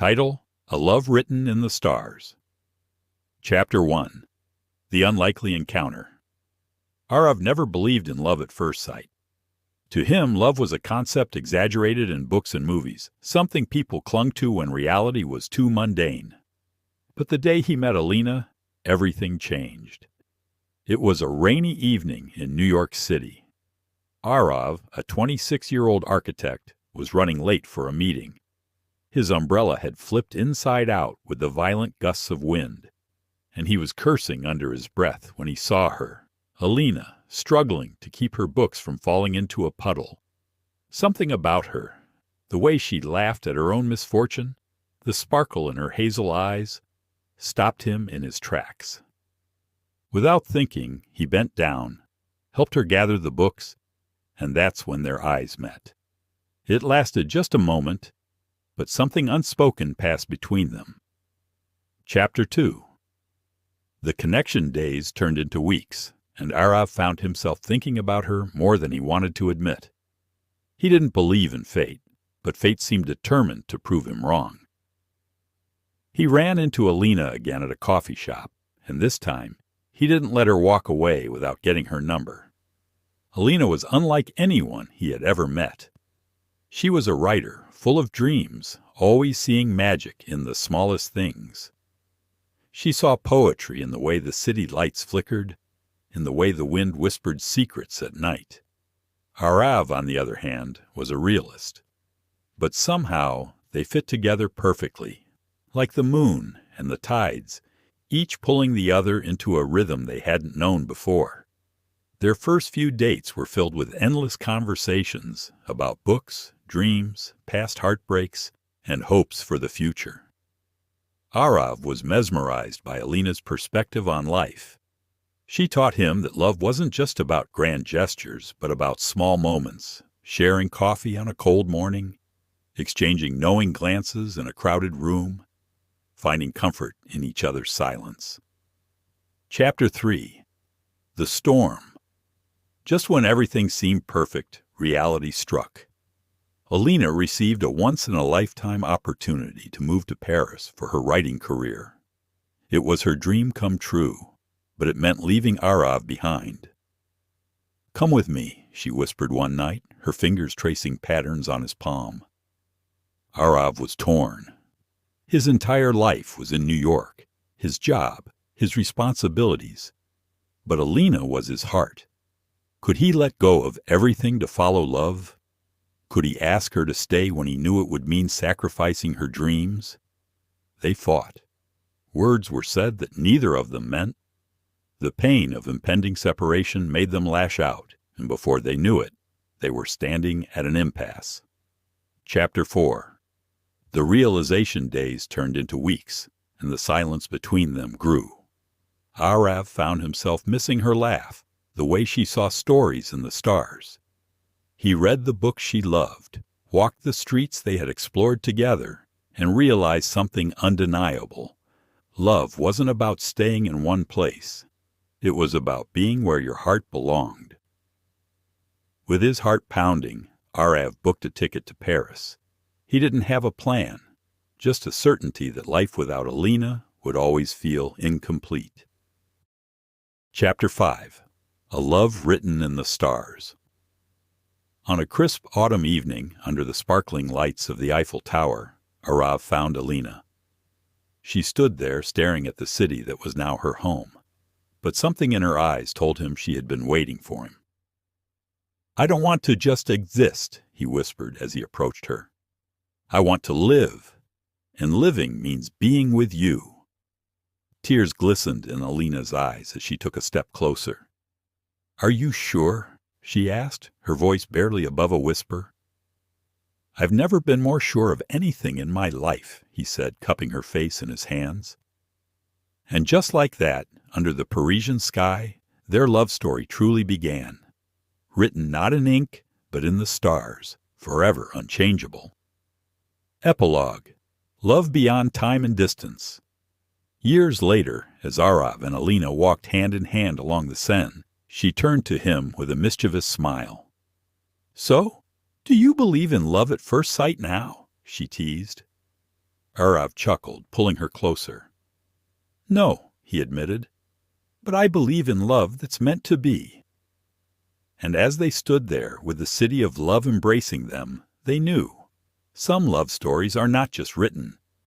Title: A Love Written in the Stars. Chapter 1. The Unlikely Encounter. Arav never believed in love at first sight. To him, love was a concept exaggerated in books and movies, something people clung to when reality was too mundane. But the day he met Alina, everything changed. It was a rainy evening in New York City. Arav, a 26-year-old architect, was running late for a meeting. His umbrella had flipped inside out with the violent gusts of wind, and he was cursing under his breath when he saw her, Alina, struggling to keep her books from falling into a puddle. Something about her, the way she laughed at her own misfortune, the sparkle in her hazel eyes, stopped him in his tracks. Without thinking, he bent down, helped her gather the books, and that's when their eyes met. It lasted just a moment, but something unspoken passed between them. Chapter 2. The connection days turned into weeks, and Arav found himself thinking about her more than he wanted to admit. He didn't believe in fate, but fate seemed determined to prove him wrong. He ran into Alina again at a coffee shop, and this time he didn't let her walk away without getting her number. Alina was unlike anyone he had ever met. She was a writer, full of dreams, always seeing magic in the smallest things. She saw poetry in the way the city lights flickered, in the way the wind whispered secrets at night. Arav, on the other hand, was a realist. But somehow they fit together perfectly, like the moon and the tides, each pulling the other into a rhythm they hadn't known before. Their first few dates were filled with endless conversations about books, dreams, past heartbreaks, and hopes for the future. Arav was mesmerized by Alina's perspective on life. She taught him that love wasn't just about grand gestures, but about small moments, sharing coffee on a cold morning, exchanging knowing glances in a crowded room, finding comfort in each other's silence. Chapter 3. The Storm. Just when everything seemed perfect, reality struck. Alina received a once-in-a-lifetime opportunity to move to Paris for her writing career. It was her dream come true, but it meant leaving Arav behind. "Come with me," she whispered one night, her fingers tracing patterns on his palm. Arav was torn. His entire life was in New York, his job, his responsibilities. But Alina was his heart. Could he let go of everything to follow love? Could he ask her to stay when he knew it would mean sacrificing her dreams? They fought. Words were said that neither of them meant. The pain of impending separation made them lash out, and before they knew it, they were standing at an impasse. Chapter 4. The realization days turned into weeks, and the silence between them grew. Arav found himself missing her laugh, the way she saw stories in the stars. He read the books she loved, walked the streets they had explored together, and realized something undeniable. Love wasn't about staying in one place. It was about being where your heart belonged. With his heart pounding, Arav booked a ticket to Paris. He didn't have a plan, just a certainty that life without Alina would always feel incomplete. Chapter 5. A Love Written in the Stars. On a crisp autumn evening, under the sparkling lights of the Eiffel Tower, Arav found Alina. She stood there staring at the city that was now her home, but something in her eyes told him she had been waiting for him. "I don't want to just exist," he whispered as he approached her. "I want to live, and living means being with you." Tears glistened in Alina's eyes as she took a step closer. "Are you sure?" she asked, her voice barely above a whisper. "I've never been more sure of anything in my life," he said, cupping her face in his hands. And just like that, under the Parisian sky, their love story truly began. Written not in ink, but in the stars, forever unchangeable. Epilogue. Love beyond time and distance. Years later, as Arav and Alina walked hand in hand along the Seine, she turned to him with a mischievous smile. "So, do you believe in love at first sight now?" she teased. Arav chuckled, pulling her closer. "No," he admitted, "but I believe in love that's meant to be." And as they stood there, with the city of love embracing them, they knew some love stories are not just written,